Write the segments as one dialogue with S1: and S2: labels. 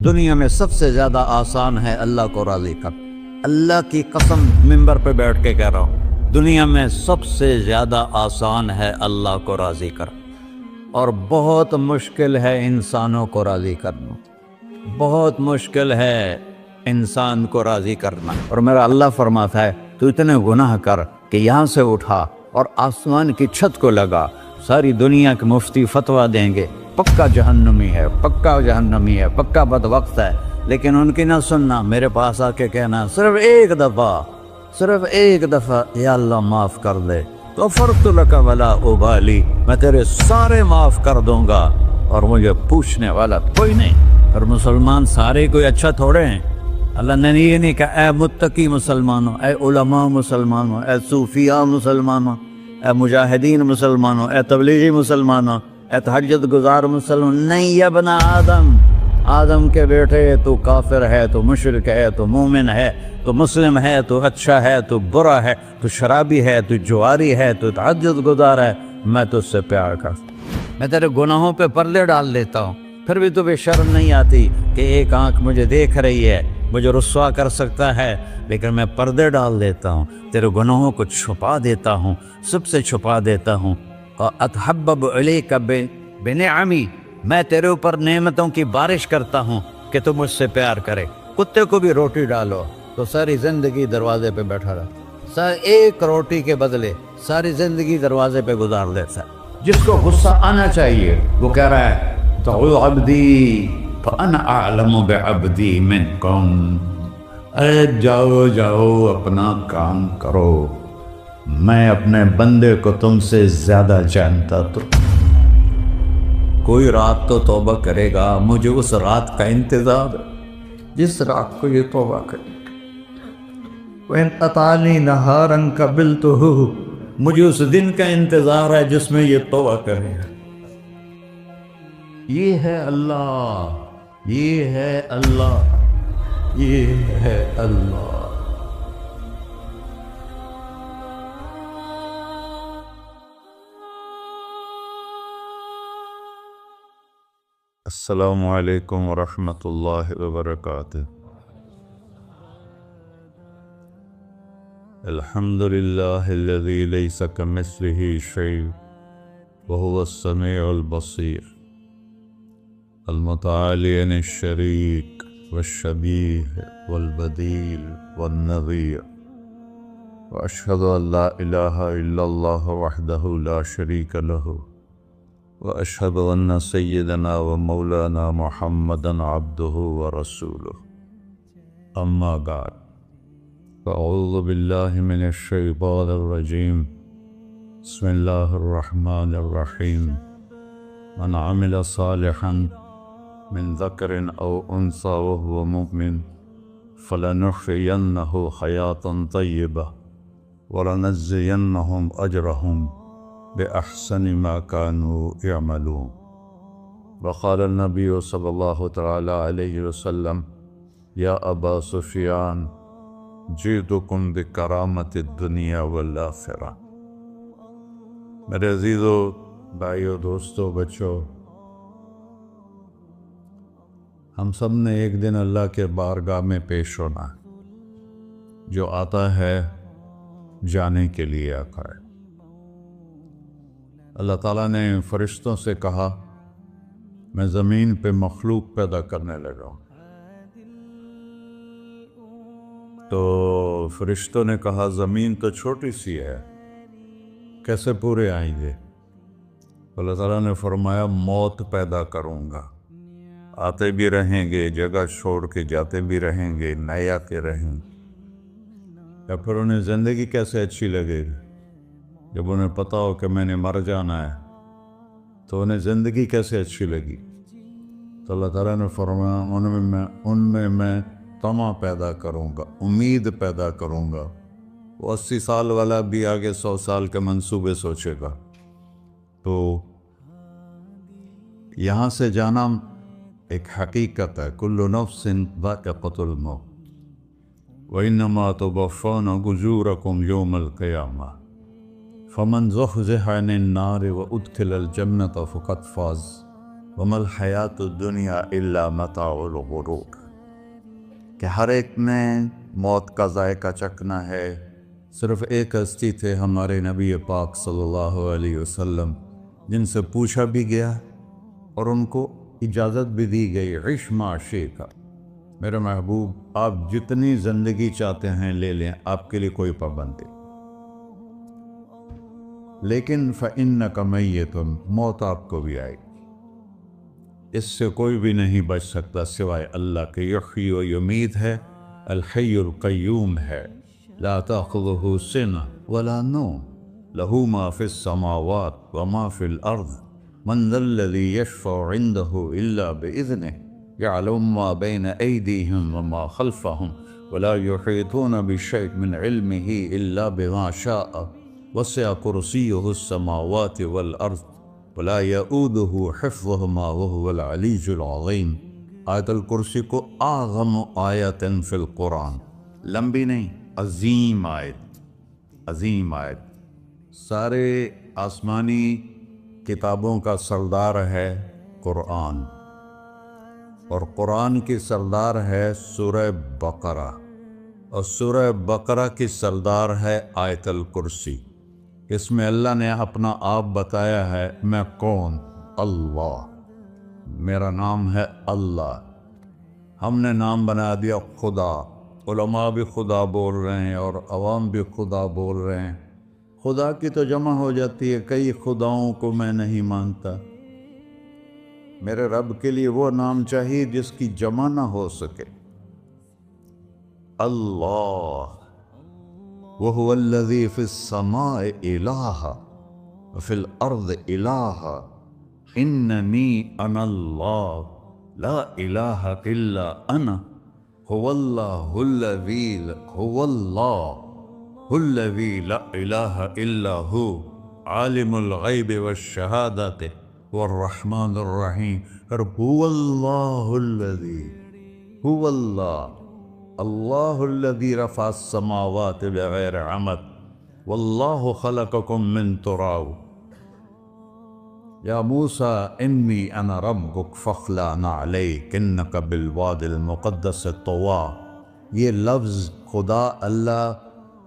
S1: دنیا میں سب سے زیادہ آسان ہے اللہ کو راضی کر۔ اللہ کی قسم منبر پہ بیٹھ کے کہہ رہا ہوں، دنیا میں سب سے زیادہ آسان ہے اللہ کو راضی کر، اور بہت مشکل ہے انسانوں کو راضی کرنا، بہت مشکل ہے انسان کو راضی کرنا۔ اور میرا اللہ فرماتا ہے تو اتنے گناہ کر کہ یہاں سے اٹھا اور آسمان کی چھت کو لگا، ساری دنیا کے مفتی فتویٰ دیں گے پکا جہنمی ہے، پکا جہنمی ہے، پکا بدبخت ہے، لیکن ان کی نہ سننا، میرے پاس آ کے کہنا صرف ایک دفعہ یا اللہ معاف کر دے، غفرت لک ولا ابالی، میں تیرے سارے معاف کر دوں گا اور مجھے پوچھنے والا کوئی نہیں۔ اور مسلمان سارے کوئی اچھا تھوڑے ہیں، اللہ نے یہ نہیں کہا اے متقی مسلمانوں، اے علماء مسلمانوں، اے صوفیاء مسلمانوں، اے مجاہدین مسلمانوں، اے تبلیغی مسلمانوں، اے تہجد گزار مسلمان، نہیں یا ابن آدم کے بیٹے، تو کافر ہے، تو مشرک ہے، تو مومن ہے، تو مسلم ہے، تو اچھا ہے، تو برا ہے، تو شرابی ہے، تو جواری ہے، تو تہجد گزار ہے، میں تجھ سے پیار کرتا ہوں، میں تیرے گناہوں پہ پردے ڈال دیتا ہوں، پھر بھی تمہیں شرم نہیں آتی کہ ایک آنکھ مجھے دیکھ رہی ہے، مجھے رسوا کر سکتا ہے، لیکن میں پردے ڈال دیتا ہوں، تیرے گناہوں کو چھپا دیتا ہوں، سب سے چھپا دیتا ہوں۔ اتحبب علیک بنعمی، میں تیرے اوپر نعمتوں کی بارش کرتا ہوں کہ تم مجھ سے پیار کرے۔ کتے کو بھی روٹی ڈالو تو ساری زندگی دروازے پہ بیٹھا رہتا، ایک روٹی کے بدلے ساری زندگی دروازے پہ گزار دیتا ہے۔ جس کو غصہ آنا چاہیے وہ کہہ رہا ہے تو عبدی فانا اعلم بعبدی منکم، اے جاؤ اپنا کام کرو، میں اپنے بندے کو تم سے زیادہ جانتا۔ تو کوئی رات تو توبہ کرے گا، مجھے اس رات کا انتظار ہے جس رات کو یہ توبہ کرے گا۔ وَإِنْ أَطَعَنِي نَهَارًا قَبِلْتُهُ، مجھے اس دن کا انتظار ہے جس میں یہ توبہ کرے گا۔ یہ ہے اللہ، یہ ہے اللہ، یہ ہے اللہ۔
S2: السلام علیکم ورحمۃ اللہ وبرکاتہ۔ الحمد للہ الذی لیس کمثلہ شیء وہو السمیع البصیر، المتعالی عن الشریک والشبیہ والبدیل والنظیر، واشہد ان لا الہ الا اللہ وحدہ لا شریک لہ، واشہد ان سیدنا و مولانا محمدا عبدہ ورسولہ، اما بعد، فاعوذ باللہ من الشیطان الرجیم، بسم اللہ الرحمن الرحیم، من عمل صالحا من ذکر او انثی وهو مؤمن فلنحیینہ حیاة طیبہ ولنجزینہم اجرہم بأحسن ما كانوا يعملون۔ وقال النبی صلی اللہ تعالی علیہ وسلم یا ابا سفیان جئتکم بکرامت الدنیا والآخرہ۔ میرے عزیزو، بھائیو، دوستو، بچو، ہم سب نے ایک دن اللہ کے بارگاہ میں پیش ہونا ہے۔ جو آتا ہے جانے کے لیے آتا ہے۔ اللہ تعالیٰ نے فرشتوں سے کہا میں زمین پہ مخلوق پیدا کرنے لگا ہوں، تو فرشتوں نے کہا زمین تو چھوٹی سی ہے، کیسے پورے آئیں گے؟ اللہ تعالیٰ نے فرمایا موت پیدا کروں گا، آتے بھی رہیں گے، جگہ چھوڑ کے جاتے بھی رہیں گے، نئے آتے رہیں گے۔ یا پھر انہیں زندگی کیسے اچھی لگے گی؟ جب انہیں پتا ہو کہ میں نے مر جانا ہے تو انہیں زندگی کیسے اچھی لگی؟ تو اللہ تعالیٰ نے فرمایا ان میں میں طمع پیدا کروں گا، امید پیدا کروں گا۔ وہ 80 سال والا بھی آگے 100 سال کے منصوبے سوچے گا۔ تو یہاں سے جانا ایک حقیقت ہے، کل نفس ذائقۃ الموت وإنما توفون أجوركم يوم القيامة فمن زحزح عن النار وأدخل الجنة فقد فاز وَمَا الْحَيَاةُ الدُّنْيَا إِلَّا مَتَاعُ الْغُرُورِ، کہ ہر ایک نے موت کا ذائقہ چکھنا ہے۔ صرف ایک ہستی تھے ہمارے نبی پاک صلی اللہ علیہ وسلم، جن سے پوچھا بھی گیا اور ان کو اجازت بھی دی گئی، عِش مَا شِئْتَ، میرے محبوب آپ جتنی زندگی چاہتے ہیں لے لیں، آپ کے لیے کوئی پابندی، لیکن فَإِنَّكَ مَيِّتٌ، موت آپ کو بھی آئے گی، اس سے کوئی بھی نہیں بچ سکتا سوائے اللہ کے۔ یحیی و یمیت ہے، الحی القیوم ہے، لا تأخذہ سنہ ولا نوم، لہ ما فی السماوات وما فی الارض، من ذا الذی یشفع عنده الا بإذنہ، يعلم ما بين أيديهم وما خلفهم ولا يحيطون بشيء من علمه إلا بما شاء، وسع كرسيه السماوات والأرض ولا يؤوده حفظهما وهو العلي العظيم۔ آیت الکرسی کو اعظم آیت فی القرآن، لمبی نہیں، عظیم آیت، عظیم آیت، سارے آسمانی کتابوں کا سردار ہے قرآن، اور قرآن کی سردار ہے سورہ بقرہ، اور سورہ بقرہ کی سردار ہے آیت الکرسی۔ اس میں اللہ نے اپنا آپ بتایا ہے، میں کون؟ اللہ، میرا نام ہے اللہ۔ ہم نے نام بنا دیا خدا، علماء بھی خدا بول رہے ہیں اور عوام بھی خدا بول رہے ہیں۔ خدا کی تو جمع ہو جاتی ہے، کئی خداؤں کو میں نہیں مانتا، میرے رب کے لیے وہ نام چاہیے جس کی جمع نہ ہو سکے۔ اللہ، وَهُوَ الَّذِي فِي السَّمَاءِ إِلَٰهٌ وَفِي الْأَرْضِ إِلَٰهٌ إِنَّنِي أَنَا اللَّهُ لَا إِلَٰهَ إِلَّا أَنَا هُوَ اللَّهُ الَّذِي لَا إِلَٰهَ إِلَّا هُوَ عَالِمُ الْغَيْبِ وَالشَّهَادَةِ والرحمن الرحیم۔ اور هو اللہ الذی، هو اللہ الذی رفع السماوات بغیر عمد واللہ خلقکم من تراب، یا موسیٰ انی انا ربک فاخلع نعلیک انک بالوادی المقدس طویٰ۔ یہ لفظ خدا اللہ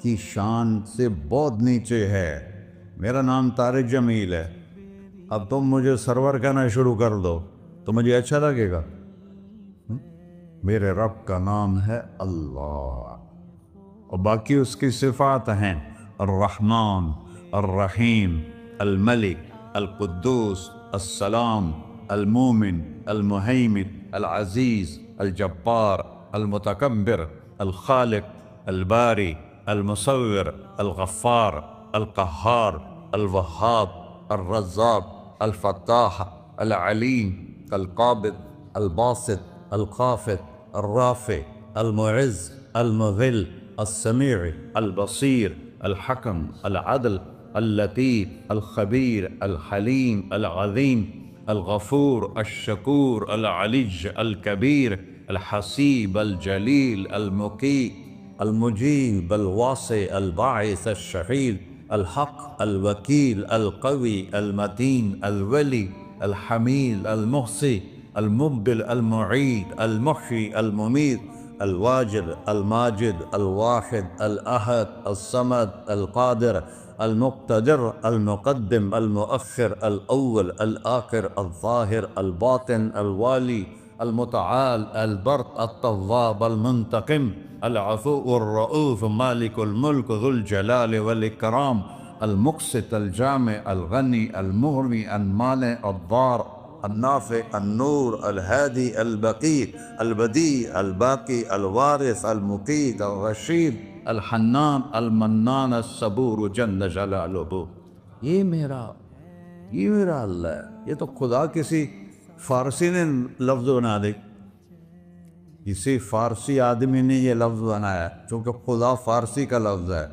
S2: کی شان سے بہت نیچے ہے۔ میرا نام طارق جمیل ہے، اب تم مجھے سرور کہنا شروع کر دو تو مجھے اچھا لگے گا؟ میرے رب کا نام ہے اللہ، اور باقی اس کی صفات ہیں، الرحمن، الرحیم، الملک، القدوس، السلام، المومن، المہیمن، العزیز، الجبار، المتکبر، الخالق، الباری، المصور، الغفار، القہار، الوہاب، الرزاق، الفتاح، العلیم، القابض، الباسط، الخافض، الرافع، المعز، المذل، السمیع، البصیر، الحکم، العدل، اللطیف، الخبیر، الحلیم، العظیم، الغفور، الشکور، العلی، الکبیر، الحسیب، الجلیل، المقیت، المجیب، الواسع، الباعث، الشہید، الحق، الوکیل، القوی، المتین، الولی، الحمید، المحصی، المبدل، المعید، المحیی، الممیت، الواجد، الماجد، الواحد، الأحد، الصمد، القادر، المقتدر، المقدم، المؤخر، الأول، الآخر، الظاهر، الباطن، الوالي، المتعال، البر، التواب، المنتقم، العفو، الرؤوف، مالك الملك، ذو الجلال والإكرام، المقسط، الجامع، الغني، المغني، المانع، الضار، النافع، النور، الهادي، البقي، البديع، الباقي، الوارث، المقيت، الرشيد، الحنان، المنان، الصبور جل جلالہ۔ یہ میرا اللہ ہے۔ یہ تو خدا کسی فارسی نے لفظ بنا دے، کسی فارسی آدمی نے یہ لفظ بنایا، چونکہ خدا فارسی کا لفظ ہے،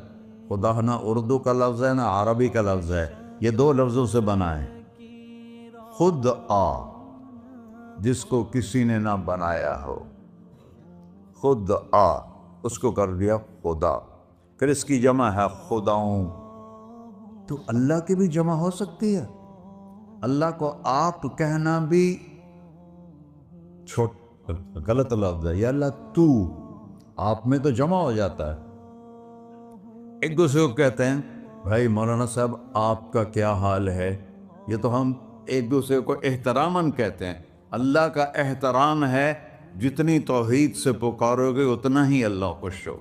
S2: خدا نہ اردو کا لفظ ہے نہ عربی کا لفظ ہے، یہ دو لفظوں سے بنا ہے۔ خود آ، جس کو کسی نے نہ بنایا ہو، خود آ، اس کو کر دیا خدا، پھر اس کی جمع ہے خداؤں۔ تو اللہ کی بھی جمع ہو سکتی ہے؟ اللہ کو آپ کہنا بھی چھوٹ غلط لفظ ہے. یا اللہ تو، آپ میں تو جمع ہو جاتا ہے. ایک دوسرے کو کہتے ہیں بھائی مولانا صاحب آپ کا کیا حال ہے. یہ تو ہم ایک دوسرے کو احتراماً کہتے ہیں. اللہ کا احترام ہے جتنی توحید سے پکارو گے اتنا ہی اللہ خوش ہو.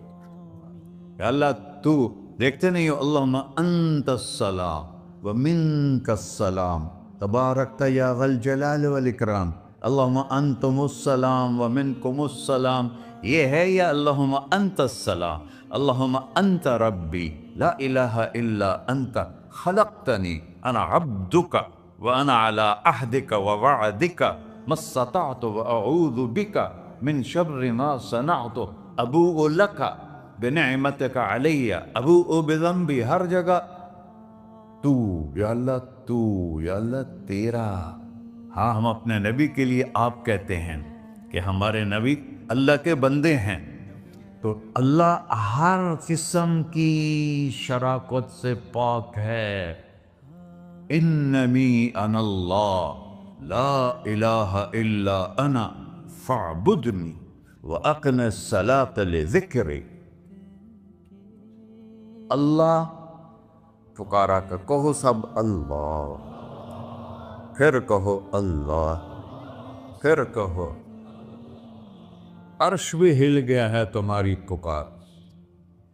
S2: کہ اللہ تو، دیکھتے نہیں ہو اللہم انت السلام ومنک السلام تبارکت یا ذا الجلال والاکرام. اللہم انتم السلام ومنکم السلام یہ ہے، یا اللہم انت السلام اللہم انت ربی لا الہ الا انت خلقتنی انا عبدک وانا علی عہدک ووعدک ما استطعت واعوذ بک من شر ما صنعت ابوء لک بنعمتک علی ابوء بذنبی. ہر جگہ تو، یا اللہ تو، یا اللہ تیرا. ہاں ہم اپنے نبی کے لیے آپ کہتے ہیں کہ ہمارے نبی اللہ کے بندے ہیں. تو اللہ ہر قسم کی شراکت سے پاک ہے. اننی انا اللہ لا الہ الا انا فاعبدنی واقم الصلاۃ لذکری. اللہ پکارا کر کہو سب اللہ، پھر کہو اللہ، پھر کہو. عرش بھی ہل گیا ہے تمہاری پکار،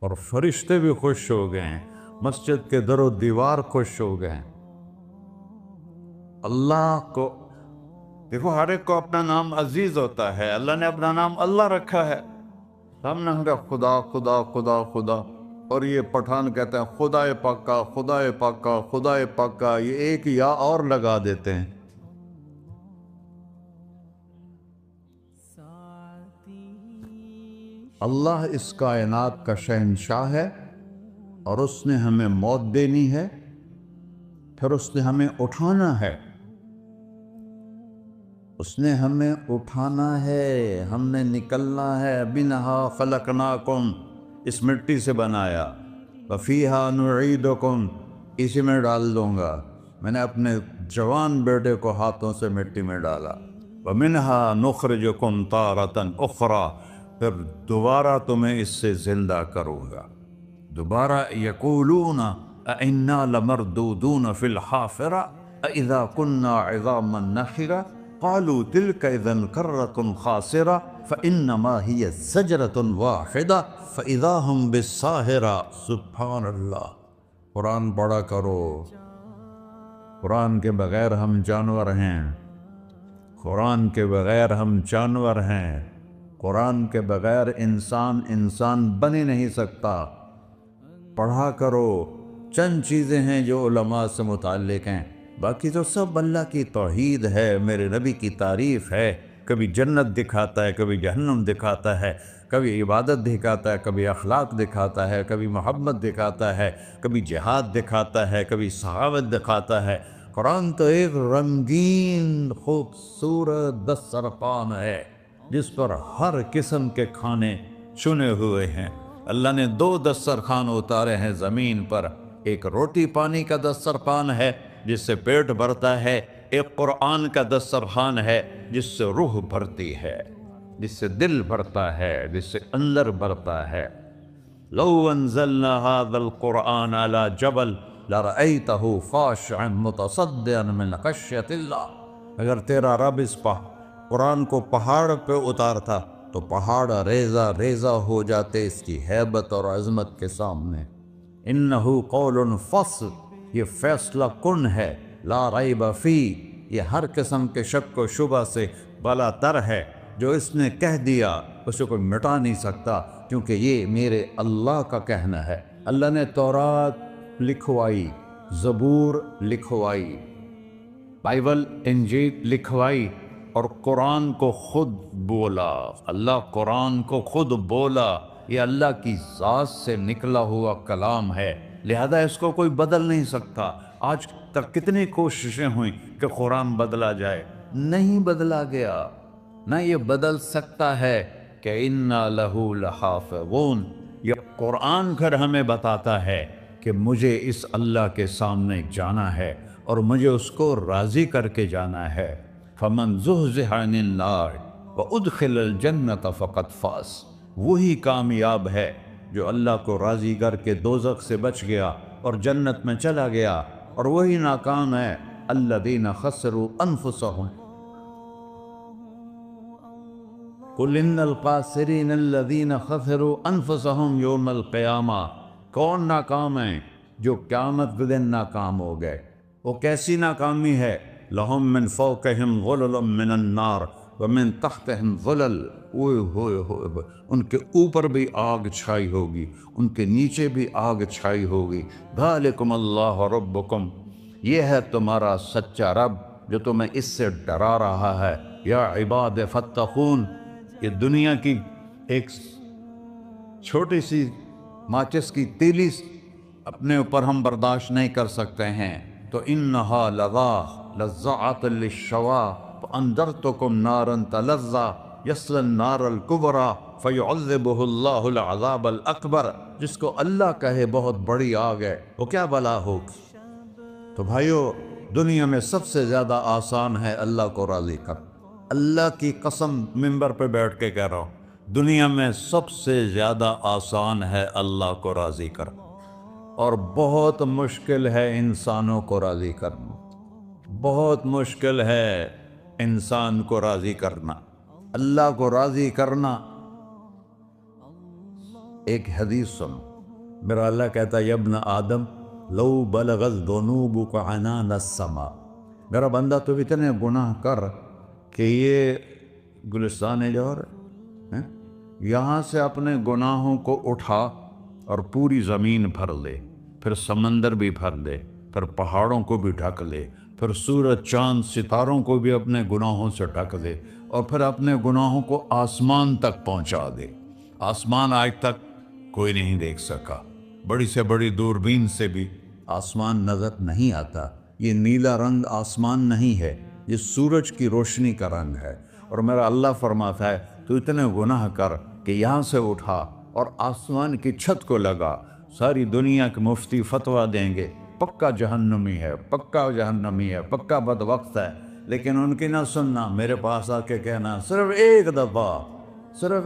S2: اور فرشتے بھی خوش ہو گئے ہیں، مسجد کے در و دیوار خوش ہو گئے ہیں. اللہ کو دیکھو، ہر ایک کو اپنا نام عزیز ہوتا ہے. اللہ نے اپنا نام اللہ رکھا ہے. ہم نے کہا خدا خدا خدا خدا، اور یہ پٹھان کہتے ہیں خدا پاکا خدا پاکا خدا پاکا. یہ ایک یا اور لگا دیتے ہیں. اللہ اس کائنات کا شہنشاہ ہے، اور اس نے ہمیں موت دینی ہے، پھر اس نے ہمیں اٹھانا ہے. اس نے ہمیں اٹھانا ہے، ہم نے نکلنا ہے. منہا خلقناکم، اس مٹی سے بنایا. وفیہا نعیدکم، اسی میں ڈال دوں گا. میں نے اپنے جوان بیٹے کو ہاتھوں سے مٹی میں ڈالا. ومنہا نخرجکم تارۃ اخری، پھر دوبارہ تمہیں اس سے زندہ کروں گا. دوبارہ یقولون اَإِنَّا لَمَرْدُودُونَ فِي الْحَافِرَةِ أَإِذَا كُنَّا عِظَامًا نَخِرَةً قَالُوا تِلْكَ إِذًا كَرَّةٌ خَاسِرَةٌ فَإِنَّمَا هِيَ زَجْرَةٌ وَاحِدَةٌ فَإِذَا هُمْ بِالسَّاهِرَةِ. سبحان اللہ. قرآن پڑھا کرو. قرآن کے بغیر ہم جانور ہیں. قرآن کے بغیر ہم جانور ہیں. قرآن کے بغیر انسان بن ہی نہیں سکتا. پڑھا کرو. چند چیزیں ہیں جو علماء سے متعلق ہیں، باقی تو سب اللہ کی توحید ہے، میرے نبی کی تعریف ہے. کبھی جنت دکھاتا ہے، کبھی جہنم دکھاتا ہے، کبھی عبادت دکھاتا ہے، کبھی اخلاق دکھاتا ہے، کبھی محبت دکھاتا ہے، کبھی جہاد دکھاتا ہے، کبھی سخاوت دکھاتا ہے. قرآن تو ایک رنگین خوبصورت دسترخوان ہے جس پر ہر قسم کے کھانے چنے ہوئے ہیں. اللہ نے 2 دسترخوان اتارے ہیں زمین پر. ایک روٹی پانی کا دسترخوان ہے جس سے پیٹ بھرتا ہے، ایک قرآن کا دسترخوان ہے جس سے روح بھرتی ہے، جس سے دل بھرتا ہے، جس سے اندر بھرتا ہے. لو انزلنا هذا القرآن على جبل لرأيته خاشعا متصدعا من خشية الله. اگر تیرا رب اس قرآن کو پہاڑ پہ اتارتا تو پہاڑ ریزہ ریزہ ہو جاتے اس کی ہیبت اور عظمت کے سامنے. انہو قول فصل، یہ فیصلہ کن ہے. لا ریب فی، یہ ہر قسم کے شک و شبہ سے بلا تر ہے. جو اس نے کہہ دیا اسے کوئی مٹا نہیں سکتا، کیونکہ یہ میرے اللہ کا کہنا ہے. اللہ نے تورات لکھوائی، زبور لکھوائی، بائبل انجیل لکھوائی، اور قرآن کو خود بولا. اللہ قرآن کو خود بولا. یہ اللہ کی ذات سے نکلا ہوا کلام ہے، لہذا اس کو کوئی بدل نہیں سکتا. آج تک کتنی کوششیں ہوئیں کہ قرآن بدلا جائے، نہیں بدلا گیا. نہ یہ بدل سکتا ہے کہ اِنَّا لَهُ لَحَافِظُونَ. یہ قرآن گھر ہمیں بتاتا ہے کہ مجھے اس اللہ کے سامنے جانا ہے،
S1: اور مجھے اس کو راضی کر کے جانا ہے۔ فمن زحزح عن النار وادخل الجنۃ فقد فاز، وہی کامیاب ہے جو اللہ کو راضی کر کے دوزخ سے بچ گیا اور جنت میں چلا گیا، اور وہی ناکام ہے الذین خسروا انفسهم قل ان الخاسرین الذین خسروا انفسهم یوم القیامہ۔ کون ناکام ہیں؟ جو قیامت کے دن ناکام ہو گئے۔ وہ کیسی ناکامی ہے؟ لہم من فوقہم غلل من النار ومن تحتہم ظلل، اوئے ہوئے ہوئے، ان کے اوپر بھی آگ چھائی ہوگی، ان کے نیچے بھی آگ چھائی ہوگی۔ ذالکم اللہ ربکم، یہ ہے تمہارا سچا رب جو تمہیں اس سے ڈرا رہا ہے۔ یا عباد فاتقون، یہ دنیا کی ایک چھوٹی سی ماچس کی تیلی اپنے اوپر ہم برداشت نہیں کر سکتے ہیں، تو انہا لظا لزعۃ للشوا فانذرتکم نارا تلظی یصلی النار الکبری فیعذبہ اللہ العذاب الاکبر۔ جس کو اللہ کہے بہت بڑی آگ ہے، وہ کیا بلا ہوگی؟ تو بھائیو، دنیا میں سب سے زیادہ آسان ہے اللہ کو راضی کر۔ اللہ کی قسم منبر پہ بیٹھ کے کہہ رہا ہوں، دنیا میں سب سے زیادہ آسان ہے اللہ کو راضی کر، اور بہت مشکل ہے انسانوں کو راضی کرنا، بہت مشکل ہے انسان کو راضی کرنا۔ اللہ کو راضی کرنا، ایک حدیث سنو، میرا اللہ کہتا ہے یا ابن آدم لو بلغت ذنوبک عنان السماء، میرا بندہ تو اتنے گناہ کر کہ یہ گلستان جوہر ہے، یہاں سے اپنے گناہوں کو اٹھا اور پوری زمین بھر لے، پھر سمندر بھی بھر لے، پھر پہاڑوں کو بھی ڈھک لے، پھر سورج چاند ستاروں کو بھی اپنے گناہوں سے ڈھک دے، اور پھر اپنے گناہوں کو آسمان تک پہنچا دے۔ آسمان آج تک کوئی نہیں دیکھ سکا، بڑی سے بڑی دوربین سے بھی آسمان نظر نہیں آتا۔ یہ نیلا رنگ آسمان نہیں ہے، یہ سورج کی روشنی کا رنگ ہے۔ اور میرا اللہ فرماتا ہے تو اتنے گناہ کر کہ یہاں سے اٹھا اور آسمان کی چھت کو لگا، ساری دنیا کے مفتی فتویٰ دیں گے پکا جہنمی ہے، پکا جہنمی ہے، پکا بدبخت ہے، لیکن ان کی نہ سننا، میرے پاس آ کے کہنا صرف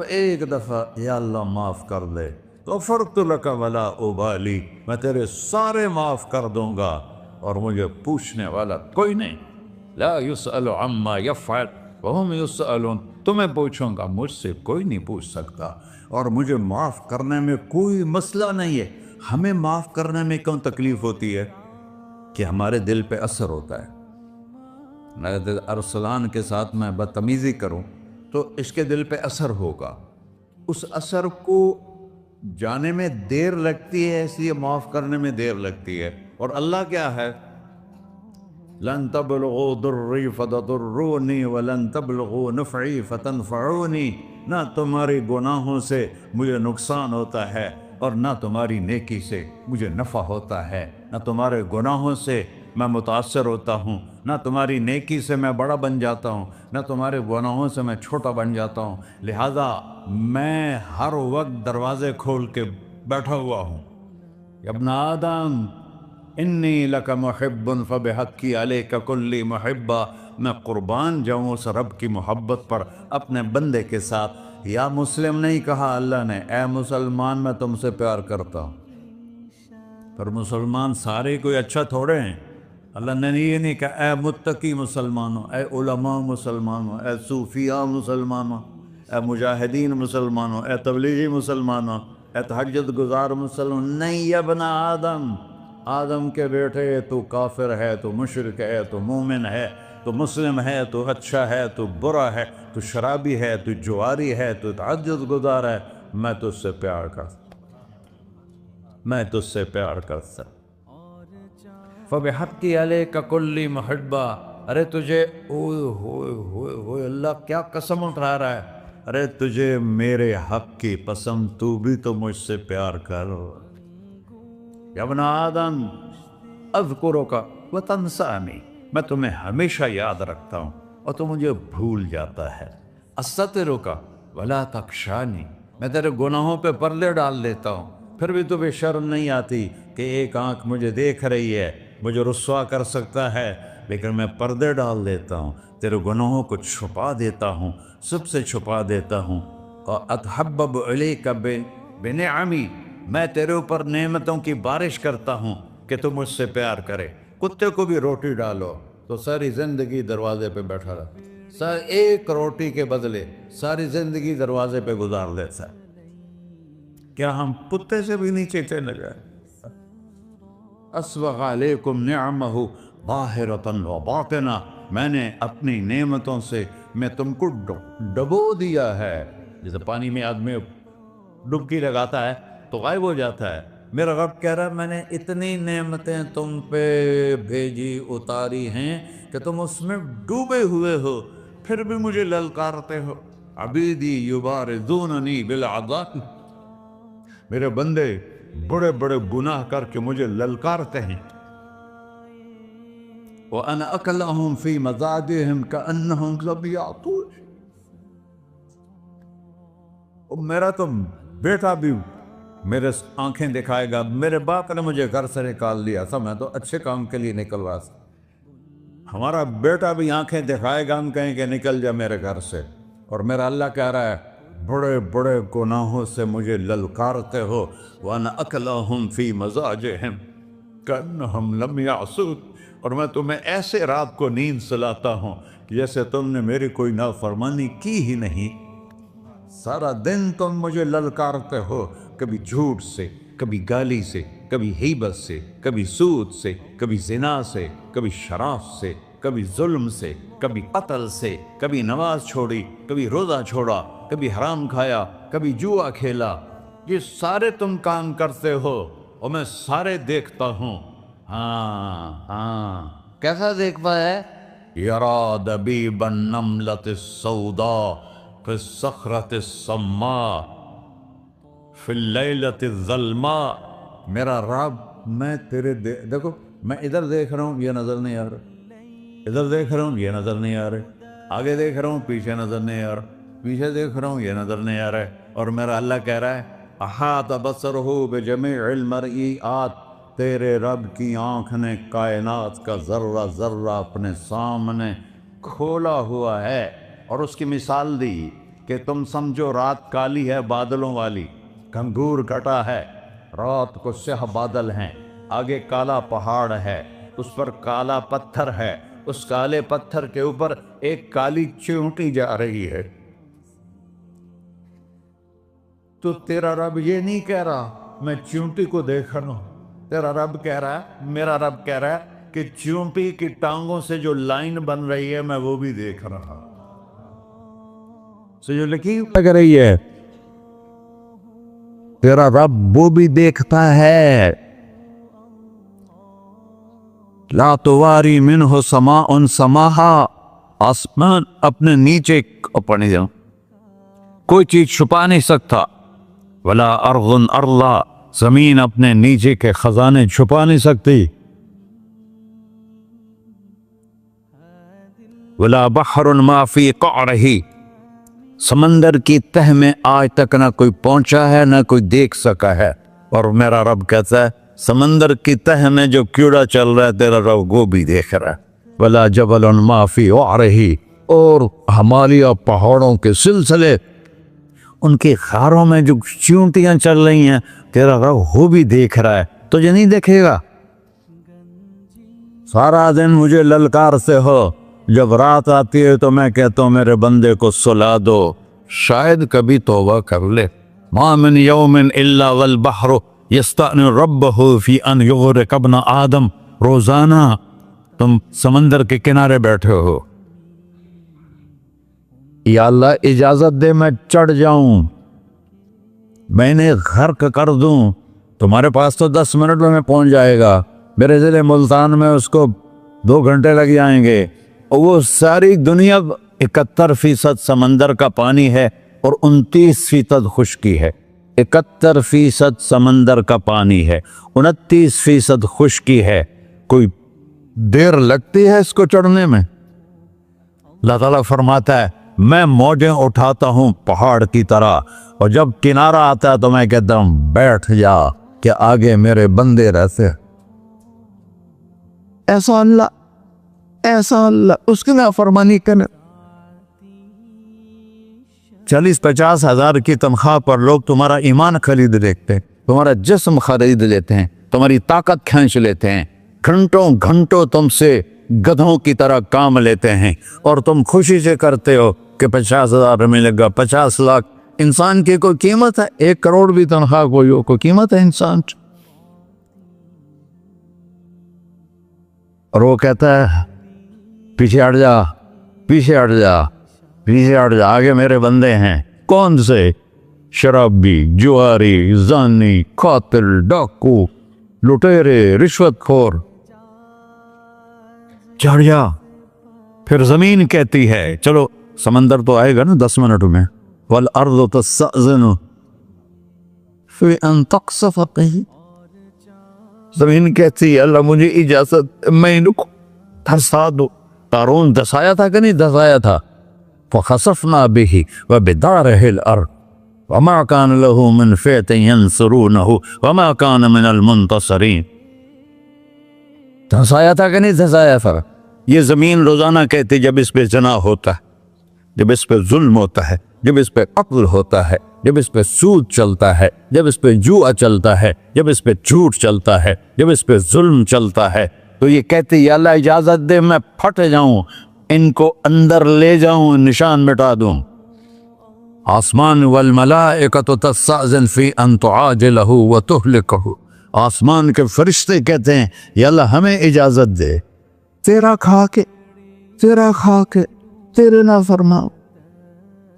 S1: ایک دفعہ یا اللہ معاف کر دے، غفرت لک ولا ابالی، میں تیرے سارے معاف کر دوں گا اور مجھے پوچھنے والا کوئی نہیں۔ لا یسأل عما یفعل وہم یسألون، تمہیں پوچھوں گا، مجھ سے کوئی نہیں پوچھ سکتا، اور مجھے معاف کرنے میں کوئی مسئلہ نہیں ہے۔ ہمیں معاف کرنے میں کیوں تکلیف ہوتی ہے؟ کہ ہمارے دل پہ اثر ہوتا ہے۔ میں ارسلان کے ساتھ میں بدتمیزی کروں تو اس کے دل پہ اثر ہوگا، اس اثر کو جانے میں دیر لگتی ہے، اس لیے معاف کرنے میں دیر لگتی ہے۔ اور اللہ کیا ہے؟ لن تبلغوا ضری فتضرونی ولن تبلغوا نفعی فتنفعونی، نہ تمہاری گناہوں سے مجھے نقصان ہوتا ہے اور نہ تمہاری نیکی سے مجھے نفع ہوتا ہے، نہ تمہارے گناہوں سے میں متاثر ہوتا ہوں، نہ تمہاری نیکی سے میں بڑا بن جاتا ہوں، نہ تمہارے گناہوں سے میں چھوٹا بن جاتا ہوں، لہذا میں ہر وقت دروازے کھول کے بیٹھا ہوا ہوں۔ یا ابن آدم انی لک محب فبحقی علیک کلی محبہ، میں قربان جاؤں اس رب کی محبت پر اپنے بندے کے ساتھ۔ یا مسلم نہیں کہا اللہ نے، اے مسلمان میں تم سے پیار کرتا ہوں۔ پر مسلمان سارے کوئی اچھا تھوڑے ہیں، اللہ نے یہ نہیں کہا اے متقی مسلمانوں، اے علماء مسلمانوں، اے صوفیاء مسلمانوں، اے مجاہدین مسلمانوں، اے تبلیغی مسلمانوں، اے تہجد گزار مسلمان، نہیں یا ابن آدم، آدم کے بیٹے، تو کافر ہے، تو مشرک ہے، تو مومن ہے، تو مسلم ہے، تو اچھا ہے، تو برا ہے، تو شرابی ہے، تو جواری ہے، تو تہجد گزار ہے، میں تجھ سے پیار کرتا، میں تجھ سے پیار کرتا۔ فبحقی علیک کلی محبہ، ارے تجھے اوئے ہوئے ہوئے ہوئے، اللہ کیا قسم اٹھا رہا ہے، ارے تجھے میرے حق کی قسم، تو بھی تو مجھ سے پیار کر۔ یا ابن آدم اذکرک وتنسانی، میں تمہیں ہمیشہ یاد رکھتا ہوں اور تو مجھے بھول جاتا ہے۔ استترک ولا تخشانی، میں تیرے گناہوں پہ پردے ڈال دیتا ہوں، پھر بھی تمہیں شرم نہیں آتی کہ ایک آنکھ مجھے دیکھ رہی ہے
S2: مجھے رسوا کر سکتا ہے، لیکن میں پردے ڈال دیتا ہوں، تیرے گناہوں کو چھپا دیتا ہوں، سب سے چھپا دیتا ہوں۔ اور اتحبب علیک بنعمی، میں تیرے اوپر نعمتوں کی بارش کرتا ہوں کہ تم مجھ سے پیار کرے۔ کتے کو بھی روٹی ڈالو تو ساری زندگی دروازے پہ بیٹھا رہا، ایک روٹی کے بدلے ساری زندگی دروازے پہ گزار دیتا ہے۔ کیا ہم کتے سے بھی نیچے چلے گئے؟ اسبغ علیکم نعمہ ظاہرۃ و باطنہ، میں نے اپنی نعمتوں سے میں تم کو ڈبو دیا ہے۔ جیسے پانی میں آدمی ڈبکی لگاتا ہے تو غائب ہو جاتا ہے، میرا رب کہہ رہا ہے میں نے اتنی نعمتیں تم پہ بھیجی اتاری ہیں کہ تم اس میں ڈوبے ہوئے ہو، پھر بھی مجھے للکارتے ہو۔ عبیدی یبارزوننی بالعذاب، میرے بندے بڑے بڑے گناہ کر کے مجھے للکارتے ہیں۔ وَأَنَا أَكْلَهُمْ فِي مَزَاجِهِمْ كَأَنَّهُمْ لَمْ يَعْطُونِ، میرا تو بیٹا بھی میرے آنکھیں دکھائے گا، میرے باپ نے مجھے گھر سے نکال دیا تھا، میں تو اچھے کام کے لیے نکل رہا تھا، ہمارا بیٹا بھی آنکھیں دکھائے گا، ہم کہیں کہ نکل جا میرے گھر سے۔ اور میرا اللہ کہہ رہا ہے بڑے بڑے گناہوں سے مجھے للکارتے ہو۔ وَأَنَا أَكْلَهُمْ فِي مَزَاجِهِمْ كَأَنَّهُمْ لَمْ يَعْصُونِ، اور میں تمہیں ایسے رات کو نیند سلاتا ہوں کہ جیسے تم نے میری کوئی نافرمانی کی ہی نہیں۔ سارا دن تم مجھے للکارتے ہو، کبھی جھوٹ سے، کبھی گالی سے، کبھی غیبت سے، کبھی سود سے، کبھی زنا سے، کبھی شراب سے، کبھی ظلم سے، کبھی قتل سے، کبھی نماز چھوڑی، کبھی روزہ چھوڑا، کبھی حرام کھایا، کبھی جوا کھیلا۔ یہ سارے تم کام کرتے ہو اور میں سارے دیکھتا ہوں۔ ہاں کیسا دیکھتا ہے؟ یرا دبیب النملۃ السوداء فی الصخرۃ الصماء فی اللیلۃ الظلماء، میرا رب میں تیرے دیکھو میں ادھر دیکھ رہا ہوں یہ نظر نہیں آ رہا، ادھر دیکھ رہا ہوں یہ نظر نہیں آ رہا، آگے دیکھ رہا ہوں پیچھے نظر نہیں آ رہا، پیچھے دیکھ رہا ہوں یہ نظر نہیں آ رہا ہے، اور میرا اللہ کہہ رہا ہے احاط بصرہ بجمیع المرئیات، تیرے رب کی آنکھ نے کائنات کا ذرہ ذرہ اپنے سامنے کھولا ہوا ہے۔ اور اس کی مثال دی کہ تم سمجھو رات کالی ہے بادلوں والی، گھنگور گھٹا ہے، رات کو سیاہ بادل ہیں، آگے کالا پہاڑ ہے، اس پر کالا پتھر ہے، اس کالے پتھر کے اوپر ایک کالی چیونٹی جا رہی ہے۔ تو تیرا رب یہ نہیں کہہ رہا میں چیونٹی کو دیکھ رہا ہوں، تیرا رب کہہ رہا ہے، میرا رب کہہ رہا ہے کہ چیونٹی کی ٹانگوں سے جو لائن بن رہی ہے میں وہ بھی دیکھ رہا ہوں، جو لکیر لگ رہی ہے تیرا رب وہ بھی دیکھتا ہے۔ لا تواری منہ سماء سماہا، آسمان اپنے نیچے اپنے کوئی چیز چھپا نہیں سکتا، ولا ارض ارضا، زمین اپنے نیچے کے خزانے چھپا نہیں سکتی، ولا بحر ما فی قعرہ، سمندر کی تہ میں آج تک نہ کوئی پہنچا ہے نہ کوئی دیکھ سکا ہے، اور میرا رب کہتا ہے سمندر کی تہ میں جو کیڑا چل رہا ہے تیرا رب وہ بھی دیکھ رہا ہے، ولا جبل ما فی وعرہ، اور ہمالیہ پہاڑوں کے سلسلے ان کی خاروں میں جو چیونٹیاں چل رہی ہیں تیرا رب وہ بھی دیکھ رہا ہے، تجھے نہیں دیکھے گا؟ سارا دن مجھے للکار سے ہو، جب رات آتی ہے تو میں کہتا ہوں میرے بندے کو سلا دو، شاید کبھی توبہ کر لے۔ ما من یوم الا والبحر یستأذن ربہ فی ان یغرق ابن آدم، روزانہ تم سمندر کے کنارے بیٹھے ہو، یا اللہ اجازت دے میں چڑھ جاؤں، میں نے غرق کر دوں، تمہارے پاس تو 10 منٹ میں پہنچ جائے گا، میرے ضلع ملتان میں اس کو 2 گھنٹے لگ جائیں گے، اور وہ ساری دنیا 71% سمندر کا پانی ہے اور 29% خشکی ہے، 71% سمندر کا پانی ہے، 29% خشکی ہے، کوئی دیر لگتی ہے اس کو چڑھنے میں؟ اللہ تعالیٰ فرماتا ہے میں موجیں اٹھاتا ہوں پہاڑ کی طرح، اور جب کنارہ آتا ہے تو میں کہتا ہوں بیٹھ جا کہ آگے میرے بندے رہتے۔ ایسا اللہ اس کی نافرمانی کرے. 40-50 ہزار کی تنخواہ پر لوگ تمہارا ایمان خرید لیتے ہیں, تمہارا جسم خرید لیتے ہیں, تمہاری طاقت کھینچ لیتے ہیں, گھنٹوں تم سے گدھوں کی طرح کام لیتے ہیں, اور تم خوشی سے کرتے ہو کہ 50,000 ملے گا, 50 لاکھ. انسان کی کوئی قیمت ہے؟ 1 کروڑ بھی تنخواہ کوئی قیمت ہے انسان؟ اور وہ کہتا ہے پیچھے ہٹ جا, آگے میرے بندے ہیں. کون سے؟ شرابی, جواری, زانی, قاتل, ڈاکو, لٹیرے, رشوت خور. چڑھ جا. پھر زمین کہتی ہے چلو سمندر تو آئے گا نا 10 منٹ میں. والارض تستأذن فی ان تقصف قیل. زمین کہتی ہے اللہ مجھے اجازت, میں ان کو دھسا دو. قارون دھسایا تھا کہ نہیں دھسایا تھا؟ فخسفنا به وبداره الارض وما كان له من فئة ينصرونه وما كان من المنتصرين. دھسایا تھا کہ نہیں دھسایا تھا؟ یہ زمین روزانہ کہتی جب اس پہ زنا ہوتا ہے, جب اس پہ ظلم ہوتا ہے, جب اس پہ قتل ہوتا ہے, جب اس پہ سود چلتا ہے, جب اس پہ جوا چلتا ہے, جب اس پہ جھوٹ چلتا ہے, جب اس پہ ظلم چلتا ہے, تو یہ کہتے یا اللہ اجازت دے میں پھٹ جاؤں, ان کو اندر لے جاؤں, نشان مٹا دوں. آسمان والملائکۃ تستأذن فی ان تعاجلہ وتہلکہ. آسمان کے فرشتے کہتے ہیں یا اللہ ہمیں اجازت دے, تیرا کھا کے تیرے نافرماؤ.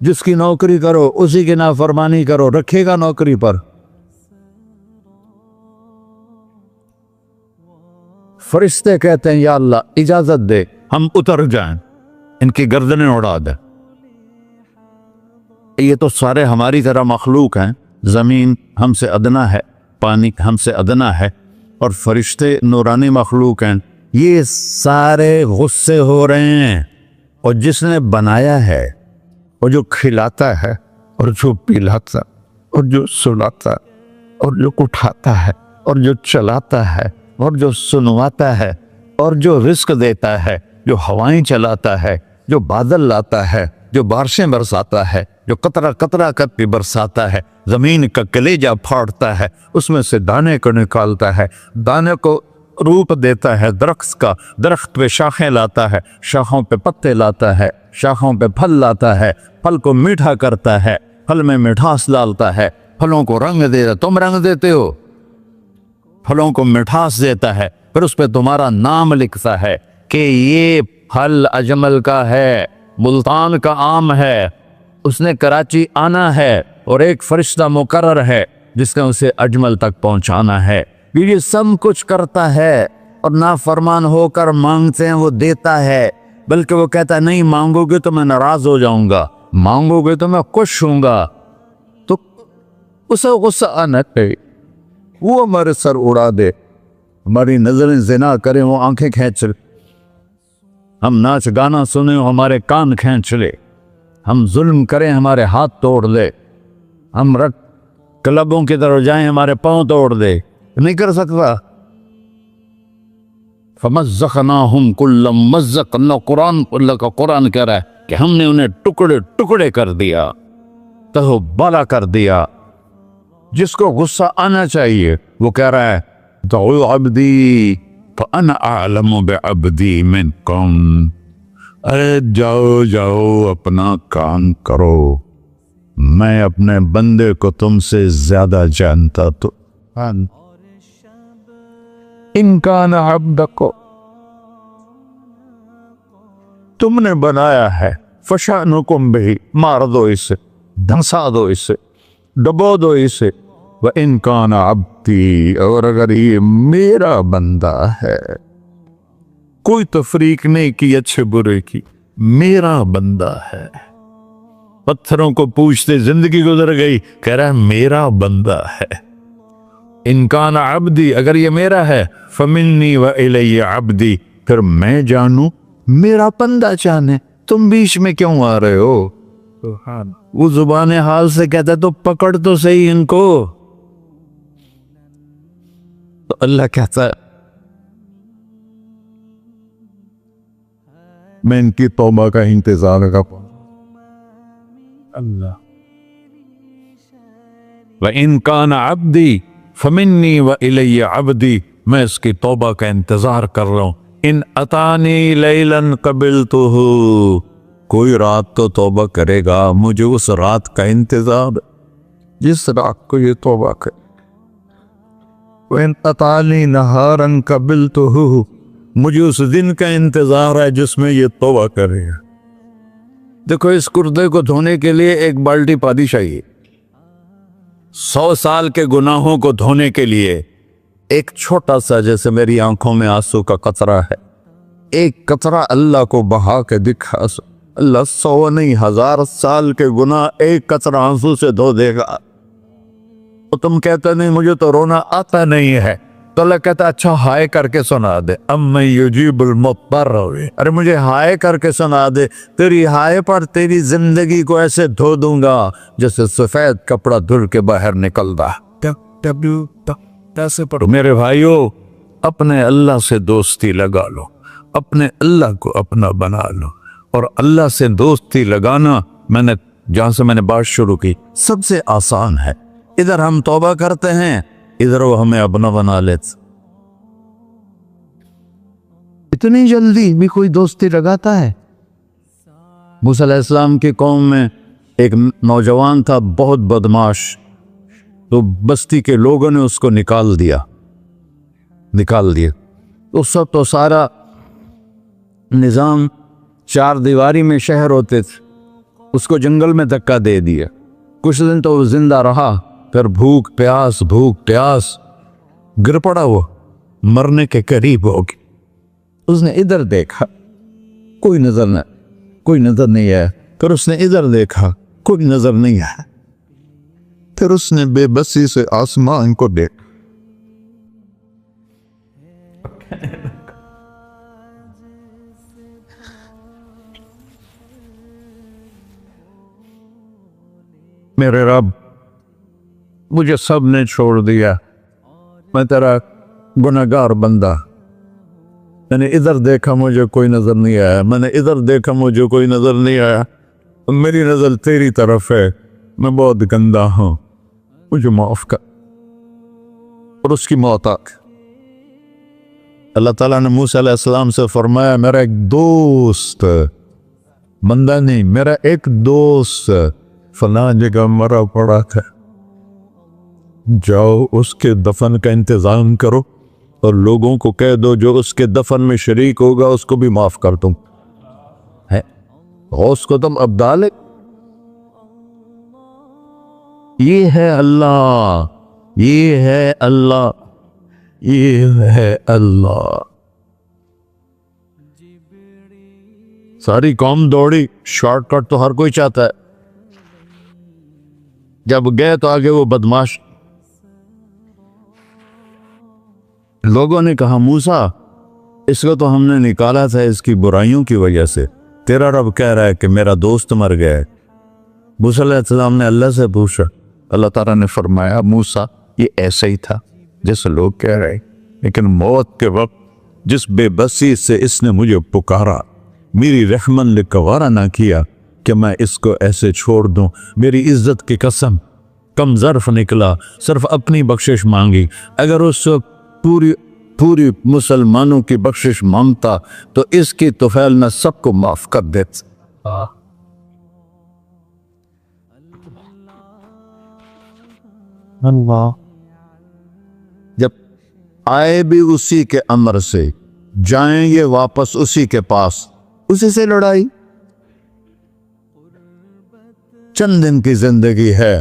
S2: جس کی نوکری کرو اسی کی نافرمانی کرو, رکھے گا نوکری پر. فرشتے کہتے ہیں یا اللہ اجازت دے ہم اتر جائیں, ان کی گردنیں اڑا دیں. یہ تو سارے ہماری طرح مخلوق ہیں. زمین ہم سے ادنا ہے, پانی ہم سے ادنا ہے, اور فرشتے نورانی مخلوق ہیں. یہ سارے غصے ہو رہے ہیں, اور جس نے بنایا ہے, اور جو کھلاتا ہے, اور جو پلاتا, اور جو سلاتا, اور جو اٹھاتا ہے, اور جو چلاتا ہے, اور جو سنواتا ہے, اور جو رزق دیتا ہے, جو ہوائیں چلاتا ہے, جو بادل لاتا ہے, جو بارشیں برساتا ہے, جو قطرہ قطرہ کر کے برساتا ہے, زمین کا کلیجہ پھاڑتا ہے, اس میں سے دانے کو نکالتا ہے, دانے کو روپ دیتا ہے درخت کا, درخت پہ شاخیں لاتا ہے, شاخوں پہ پتے لاتا ہے, شاخوں پہ پھل لاتا ہے, پھل کو میٹھا کرتا ہے, پھل میں مٹھاس ڈالتا ہے, پھلوں کو رنگ دیتا. تم رنگ دیتے ہو, پھلوں کو مٹھاس دیتا ہے, پھر اس پہ تمہارا نام لکھتا ہے کہ یہ پھل اجمل کا ہے, ملتان کا آم ہے, اس نے کراچی آنا ہے, اور ایک فرشتہ مقرر ہے جس نے اسے اجمل تک پہنچانا ہے. یہ سب کچھ کرتا ہے, اور نافرمان ہو کر مانگتے ہیں وہ دیتا ہے, بلکہ وہ کہتا ہے نہیں مانگو گے تو میں ناراض ہو جاؤں گا, مانگو گے تو میں خوش ہوں گا. تو اسے غصہ آنا چاہیے, وہ ہمارے سر اڑا دے, ہماری نظریں زنا کریں وہ آنکھیں کھینچ لے, ہم ناچ گانا سنیں ہمارے کان کھینچ لے, ہم ظلم کریں ہمارے ہاتھ توڑ دے, ہم رٹ کلبوں کی طرف جائیں ہمارے پاؤں توڑ دے. نہیں کر سکتا. فَمَزَّقْنَاهُمْ كُلَّ مُمَزَّقٍ. اللہ کا قرآن کہہ رہا ہے کہ ہم نے انہیں ٹکڑے ٹکڑے کر دیا, تہو بالا کر دیا. جس کو غصہ آنا چاہیے وہ کہہ رہا ہے دعو عبدی فَأَنَا أَعْلَمُ بِعَبْدِي مِنْكُمْ. ارے جاؤ اپنا کام کرو, میں اپنے بندے کو تم سے زیادہ جانتا. تو ان کان عبدک, تم نے بنایا ہے, فشانکم بہ, مار دو اسے, دھنسا دو اسے, ڈبو دو اسے. وَإِن كَانَ عَبْدِي, اور اگر یہ میرا بندہ ہے, کوئی تفریق نہیں کی اچھے برے کی, میرا بندہ ہے. پتھروں کو پوچھتے زندگی گزر گئی, کہہ رہا ہے میرا بندہ ہے. ان کان عبدی, اگر یہ میرا ہے, فمنی و الی عبدی, پھر میں جانوں میرا بندہ جانے, تم بیچ میں کیوں آ رہے ہو؟ وہ زبان حال سے کہتا ہے تو پکڑ تو صحیح ان کو. تو اللہ کہتا ہے میں ان کی توبہ کا انتظار کروں. اللہ
S1: وَإِن كَانَ عَبْدِي فَمِنِّي وَإِلَيَّ عَبْدِي، میں اس کی توبہ کا انتظار کر رہا ہوں. ان اتانی لیلاً قبلتہ، کوئی رات تو توبہ کرے گا، مجھے اس رات کا انتظار جس رات کو یہ توبہ کرے.
S2: وَإِنْ أَطَالِي نَهَارًا قَبِلْتُهُ،
S1: مجھے اس دن کا انتظار ہے جس میں یہ توبہ کرے گا. دیکھو اس کردے کو دھونے کے لیے ایک بالٹی پانی چاہیے. 100 سال کے گناہوں کو دھونے کے لیے ایک چھوٹا سا، جیسے میری آنکھوں میں آنسو کا قطرہ ہے، ایک قطرہ اللہ کو بہا کے دکھا. اللہ 100 نہیں 1000 سال کے گناہ ایک قطرہ آنسو سے دھو دے گا. تو تم کہتے نہیں مجھے تو رونا آتا نہیں ہے، تو اللہ کہتا اچھا ہائے کر کے سنا دے. اَمَّن يُجِيبُ الْمُضْطَرَّ، ارے مجھے ہائے کر کے سنا دے. تیری ہائے پر تیری زندگی کو ایسے دھو دوں گا جیسے سفید کپڑا دھل کے باہر نکلتا. میرے بھائیو، اپنے اللہ سے دوستی لگا لو، اپنے اللہ کو اپنا بنا لو. اور اللہ سے دوستی لگانا، جہاں سے میں نے بات شروع کی، سب سے آسان ہے. ادھر ہم توبہ کرتے ہیں، ادھر وہ ہمیں اپنا بنا لیتے. اتنی جلدی بھی کوئی دوستی لگاتا ہے؟ موسیٰ علیہ السلام کی قوم میں ایک نوجوان تھا بہت بدماش، تو بستی کے لوگوں نے اس کو نکال دیا. اس وقت تو سارا نظام 4 دیواری میں شہر ہوتے تھے، اس کو جنگل میں دھکا دے دیا. کچھ دن تو وہ زندہ رہا، پھر بھوک پیاس گر پڑا، وہ مرنے کے قریب ہو گیا. اس نے ادھر دیکھا، کوئی نظر نہیں آیا. پھر اس نے ادھر دیکھا، کوئی نظر نہیں آیا. پھر اس نے بے بسی سے آسمان کو دیکھا. میرے رب، مجھے سب نے چھوڑ دیا، میں تیرا گناہگار بندہ. میں نے ادھر دیکھا مجھے کوئی نظر نہیں آیا، میں نے ادھر دیکھا مجھے کوئی نظر نہیں آیا. میری نظر تیری طرف ہے، میں بہت گندا ہوں، مجھے معاف کر. اور اس کی موت آ گئی. اللہ تعالیٰ نے موسیٰ علیہ السلام سے فرمایا میرا ایک دوست، بندہ نہیں، میرا ایک دوست فلاں جگہ مرا پڑا تھا، جاؤ اس کے دفن کا انتظام کرو اور لوگوں کو کہہ دو جو اس کے دفن میں شریک ہوگا اس کو بھی معاف کر دوں. غوث کو تم ابدال. یہ ہے اللہ، یہ ہے اللہ، یہ ہے اللہ. ساری قوم دوڑی، شارٹ کٹ تو ہر کوئی چاہتا ہے. جب گئے تو آگے وہ بدماش. لوگوں نے کہا موسیٰ اس کو تو ہم نے نکالا تھا اس کی برائیوں کی وجہ سے، تیرا رب کہہ رہا ہے کہ میرا دوست مر گیا ہے. موسیٰ علیہ السلام نے اللہ سے پوچھا، اللہ تعالیٰ نے فرمایا موسیٰ یہ ایسا ہی تھا جیسے لوگ کہہ رہے، لیکن موت کے وقت جس بے بسی سے اس نے مجھے پکارا، میری رحمن نے گوارا نہ کیا کہ میں اس کو ایسے چھوڑ دوں. میری عزت کی قسم، کم ظرف نکلا، صرف اپنی بخشش مانگی. اگر اس پوری مسلمانوں کی بخشش مانگتا تو اس کی طفیل میں سب کو معاف کر دیتا. اللہ جب آئے بھی اسی کے امر سے، جائیں گے واپس اسی کے پاس، اسی سے لڑائی. چند دن کی زندگی ہے،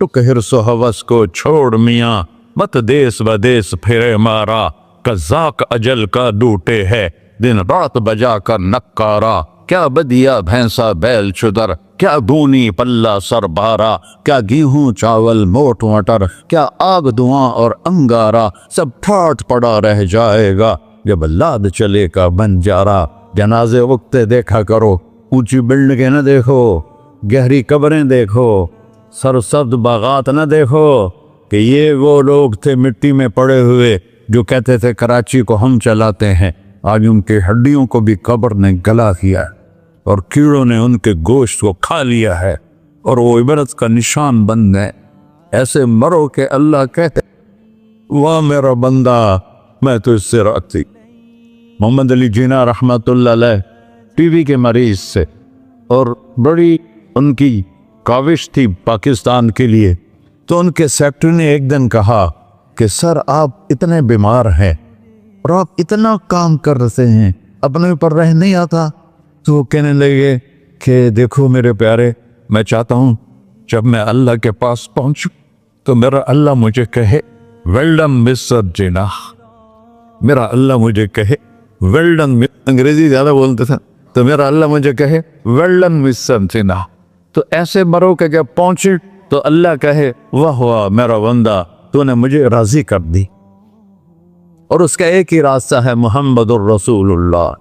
S1: ٹک حرص و ہوس کو چھوڑ میاں، مت دیس بدیس پھرے مارا. قزاق اجل کا ڈوٹے ہے، دن رات بجا کر نکارا. کیا بدیا بھینسا بیل چدر، کیا گونی پلہ سر بارا. کیا گیہوں چاول موٹ مٹر، کیا آگ دھواں اور انگارا. سب ٹھاٹ پڑا رہ جائے گا جب لاد چلے کا بنجارا. جنازے اگتے دیکھا کرو، اونچی بلڈنگیں نہ دیکھو، گہری قبریں دیکھو، سرسبز باغات نہ دیکھو کہ یہ وہ لوگ تھے مٹی میں پڑے ہوئے جو کہتے تھے کراچی کو ہم چلاتے ہیں.
S2: آج ان کے ہڈیوں کو بھی قبر نے گلا دیا ہے اور کیڑوں نے ان کے گوشت کو کھا لیا ہے اور وہ عبرت کا نشان بن گئے۔ ایسے مرو کہ اللہ کہتے واہ میرا بندہ میں تو اس سے راضی۔ محمد علی جناح رحمۃ اللہ علیہ ٹی وی کے مریض سے، اور بڑی ان کی کاوش تھی پاکستان کے لیے، تو ان کے سیکٹری نے ایک دن کہا کہ سر آپ اتنے بیمار ہیں اور آپ اتنا کام کر رہے ہیں، اپنے اوپر رہ نہیں آتا؟ تو وہ کہنے لگے کہ دیکھو میرے پیارے، میں چاہتا ہوں جب میں اللہ کے پاس پہنچوں تو میرا اللہ مجھے کہے ویل ڈن مسٹر جناح، میرا اللہ مجھے کہے ویل ڈن، انگریزی زیادہ بولتے تھے، تو میرا اللہ مجھے کہے ویل ڈن مسٹر جناح۔ تو ایسے مرو کہ جب پہنچے تو اللہ کہے واہ واہ میرا بندہ تو نے مجھے راضی کر دی۔ اور اس کا ایک ہی راستہ ہے محمد الرسول اللہ۔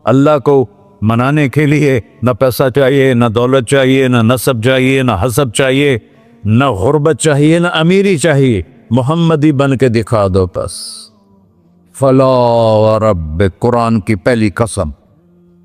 S2: اللہ کو منانے کے لیے نہ پیسہ چاہیے، نہ دولت چاہیے، نہ نسب چاہیے، نہ حسب چاہیے، نہ غربت چاہیے، نہ امیری چاہیے، محمدی بن کے دکھا دو بس۔ فلا وربک، قرآن کی پہلی قسم،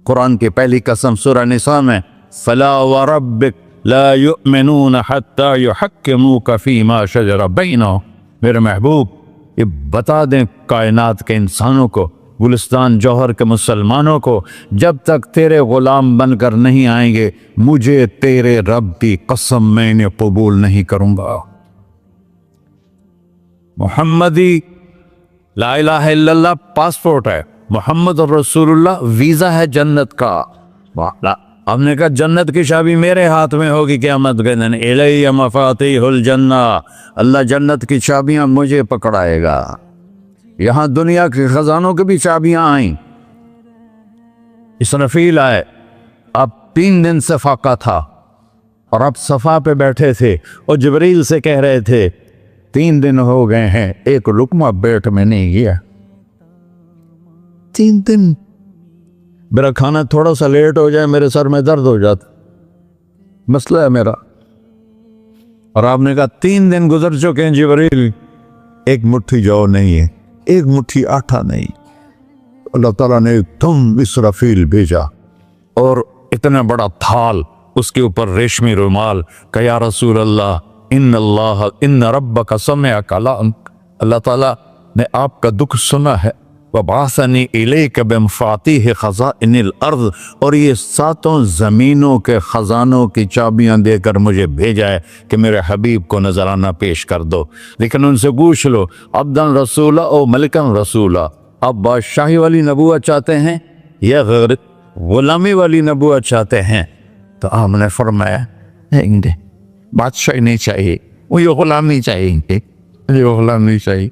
S2: قرآن کی پہلی قسم سورہ نساء میں، فلا وربک لا یؤمنون حتی یحکموک فیما شجر بینہم، میرے محبوب یہ بتا دیں کائنات کے انسانوں کو، گلستان جوہر کے مسلمانوں کو، جب تک تیرے غلام بن کر نہیں آئیں گے مجھے تیرے رب کی قسم میں انہیں قبول نہیں کروں گا۔ محمدی لا الہ الا اللہ پاسپورٹ ہے، محمد رسول اللہ ویزا ہے جنت کا۔ ہم نے کہا جنت کی چابی میرے ہاتھ میں ہوگی قیامت کے دن، الی مفاتیح الجنہ، اللہ جنت کی چابیاں مجھے پکڑائے گا۔ یہاں دنیا کے خزانوں کی بھی چابیاں آئیں۔ اسرافیل آئے، اب 3 دن سے فاقہ تھا اور اب صفا پہ بیٹھے تھے اور جبریل سے کہہ رہے تھے 3 دن ہو گئے ہیں ایک لقمہ پیٹ میں نہیں گیا، 3 دن میرا کھانا تھوڑا سا لیٹ ہو جائے میرے سر میں درد ہو جاتا، مسئلہ ہے میرا۔ اور آپ نے کہا 3 دن گزر چکے ہیں جبریل، ایک مٹھی جو نہیں ہے، ایک مٹھی آٹا نہیں۔ اللہ تعالیٰ نے تم اسرافیل بھیجا اور اتنا بڑا تھال، اس کے اوپر ریشمی رومال، کہ یا رسول اللہ ان ربک سمع کلامک، اللہ تعالیٰ نے آپ کا دکھ سنا ہے، وَبَعَثَنِي إِلَيْكَ بِمَفَاتِيحِ خَزَائِنِ الْأَرْضِ، اور یہ 7 زمینوں کے خزانوں کی چابیاں دے کر مجھے بھیجا ہے کہ میرے حبیب کو نذرانہ پیش کر دو۔ لیکن ان سے پوچھ لو عبدًا رسولہ او ملکن رسولہ، آپ بادشاہی والی نبوت چاہتے ہیں یا غیر غلامی والی نبوت چاہتے ہیں؟ تو آپ نے فرمایا نہیں، بادشاہی نہیں چاہیے، مجھے غلامی چاہیے، مجھے غلامی چاہیے،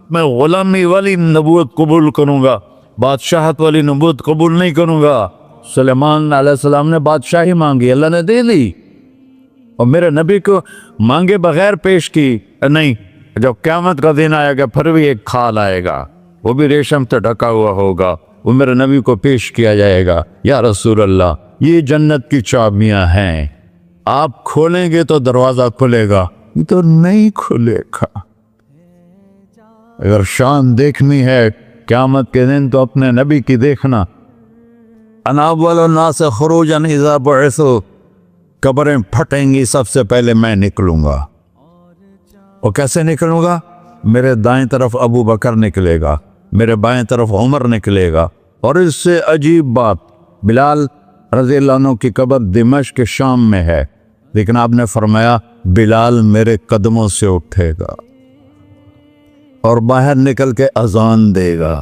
S2: میں غلامی والی نبوت قبول کروں گا، بادشاہت والی نبوت قبول نہیں کروں گا۔ سلیمان علیہ السلام نے بادشاہی مانگی، اللہ نے دے دی، اور میرے نبی کو مانگے بغیر پیش کی نہیں۔ جب قیامت کا دن آئے گا پھر بھی ایک کھال آئے گا، وہ بھی ریشم سے ڈھکا ہوا ہوگا، وہ میرے نبی کو پیش کیا جائے گا، یا رسول اللہ یہ جنت کی چابیاں ہیں، آپ کھولیں گے تو دروازہ کھلے گا، یہ تو نہیں کھلے گا۔ اگر شان دیکھنی ہے قیامت کے دن تو اپنے نبی کی دیکھنا۔ انا اول الناس خروجا اذا بعثوا، قبریں پھٹیں گی سب سے پہلے میں نکلوں گا، اور کیسے نکلوں گا؟ میرے دائیں طرف ابو بکر نکلے گا، میرے بائیں طرف عمر نکلے گا، اور اس سے عجیب بات، بلال رضی اللہ عنہ کی قبر دمشق کے شام میں ہے، لیکن آپ نے فرمایا بلال میرے قدموں سے اٹھے گا اور باہر نکل کے اذان دے گا،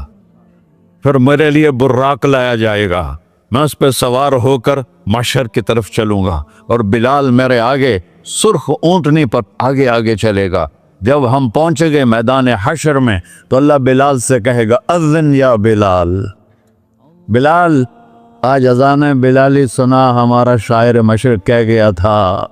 S2: پھر میرے لیے براق لایا جائے گا، میں اس پہ سوار ہو کر محشر کی طرف چلوں گا، اور بلال میرے آگے سرخ اونٹنی پر آگے آگے چلے گا۔ جب ہم پہنچے گئے میدان حشر میں تو اللہ بلال سے کہے گا اذن یا بلال، بلال آج اذان بلالی سنا، ہمارا شاعر مشرق کہہ گیا تھا،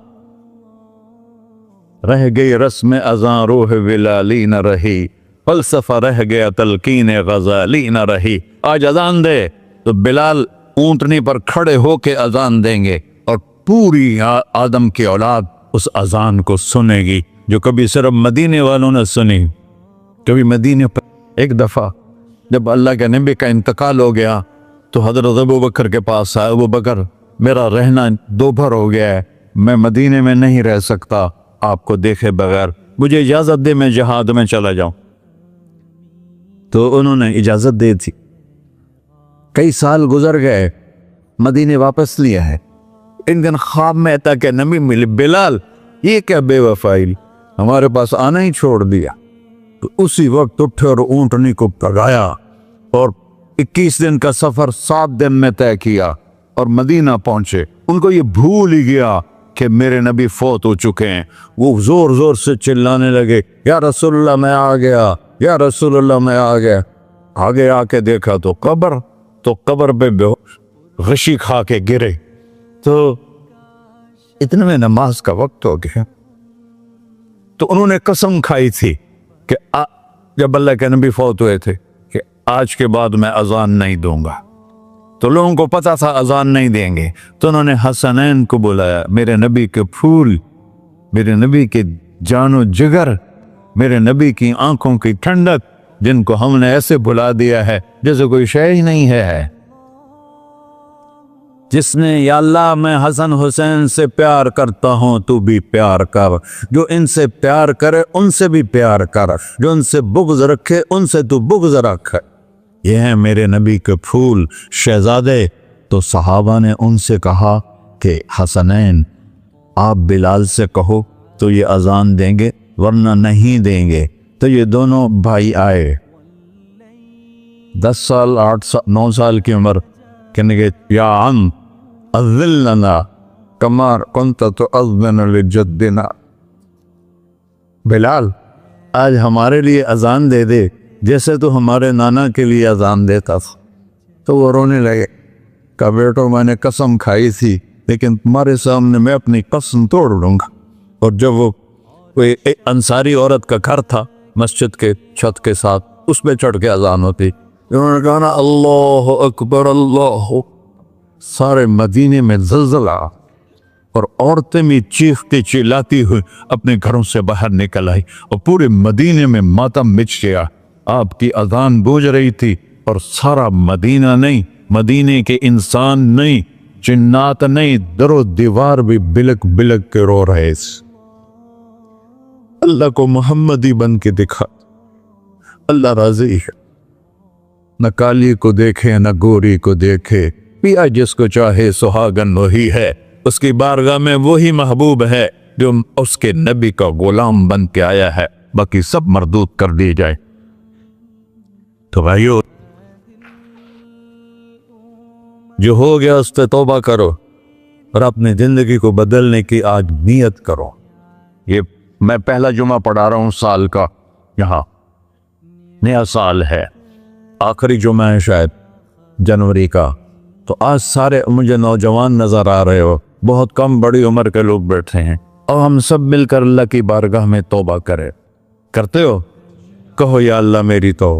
S2: رہ گئی رسم اذان روح بلالی نہ رہی، فلسفہ رہ گیا تلقین غزالی نہ رہی۔ آج اذان دے تو بلال اونٹنی پر کھڑے ہو کے اذان دیں گے، اور پوری آدم کی اولاد اس اذان کو سنے گی، جو کبھی صرف مدینے والوں نے سنی۔ کبھی مدینے پر ایک دفعہ جب اللہ کے نبی کا انتقال ہو گیا تو حضرت ابوبکر کے پاس آیا، ابوبکر میرا رہنا دوپہر ہو گیا ہے، میں مدینے میں نہیں رہ سکتا آپ کو دیکھے بغیر، مجھے اجازت دے میں جہاد میں چلا جاؤں۔ تو انہوں نے اجازت دے تھی۔ کئی سال گزر گئے، مدینے واپس لیا ہے۔ ایک دن خواب میں آتا کہ نبی ملے، بلال یہ کیا بے وفائی، ہمارے پاس آنا ہی چھوڑ دیا۔ تو اسی وقت اٹھے اور اونٹنی کو پگایا اور 21 دن کا سفر 7 دن میں طے کیا اور مدینہ پہنچے۔ ان کو یہ بھول ہی گیا کہ میرے نبی فوت ہو چکے ہیں۔ وہ زور زور سے چلانے لگے، یا رسول اللہ میں آ گیا، یا رسول اللہ میں آ گیا۔ آگے آ کے دیکھا تو قبر پہ غشی کھا کے گرے۔ تو اتنے میں نماز کا وقت ہو گیا۔ تو انہوں نے قسم کھائی تھی کہ جب اللہ کے نبی فوت ہوئے تھے کہ آج کے بعد میں اذان نہیں دوں گا۔ تو لوگوں کو پتا تھا اذان نہیں دیں گے، تو انہوں نے حسنین کو بلایا، میرے نبی کے پھول، میرے نبی کے جان و جگر، میرے نبی کی آنکھوں کی ٹھنڈک، جن کو ہم نے ایسے بلا دیا ہے جیسے کوئی شے ہی نہیں ہے۔ جس نے یا اللہ میں حسن حسین سے پیار کرتا ہوں تو بھی پیار کر، جو ان سے پیار کرے ان سے بھی پیار کر، جو ان سے بغض رکھے ان سے تو بغض رکھ۔ یہ ہیں میرے نبی کے پھول شہزادے۔ تو صحابہ نے ان سے کہا کہ حسنین آپ بلال سے کہو تو یہ اذان دیں گے، ورنہ نہیں دیں گے۔ تو یہ دونوں بھائی آئے، 10 سال 8 سال 9 سال کی عمر، کہنے گے یا عم اذن لنا کما کنت تؤذن لجدنا، بلال آج ہمارے لیے اذان دے دے جیسے تو ہمارے نانا کے لیے اذان دیتا تھا۔ تو وہ رونے لگے، کہا بیٹو میں نے قسم کھائی تھی لیکن تمہارے سامنے میں اپنی قسم توڑ لوں گا۔ اور جب وہ کوئی انصاری عورت کا گھر تھا مسجد کے چھت کے ساتھ، اس پہ چڑھ کے اذان ہوتی، انہوں نے کہا نا اللہ اکبر اللہ، سارے مدینے میں زلزلہ، اور عورتیں بھی چیختی چلاتی ہوئی اپنے گھروں سے باہر نکل آئی، اور پورے مدینے میں ماتم مچ گیا۔ آپ کی اذان گونج رہی تھی اور سارا مدینہ نہیں، مدینے کے انسان نہیں، جنات نہیں، در و دیوار بھی بلک بلک کے رو رہے۔ اللہ کو محمدی بن کے دکھا، اللہ راضی ہے، نہ کالی کو دیکھے نہ گوری کو دیکھے، پیا جس کو چاہے سہاگن وہی ہے، اس کی بارگاہ میں وہی محبوب ہے جو اس کے نبی کا غلام بن کے آیا ہے، باقی سب مردود کر دی جائے۔ تو بھائیو جو ہو گیا اس سے توبہ کرو اور اپنی زندگی کو بدلنے کی آج نیت کرو۔ یہ میں پہلا جمعہ پڑھا رہا ہوں سال کا، یہاں نیا سال ہے، آخری جمعہ ہے شاید جنوری کا۔ تو آج سارے مجھے نوجوان نظر آ رہے ہو، بہت کم بڑی عمر کے لوگ بیٹھے ہیں، اور ہم سب مل کر اللہ کی بارگاہ میں توبہ کرے۔ کرتے ہو؟ کہو یا اللہ میری توبہ۔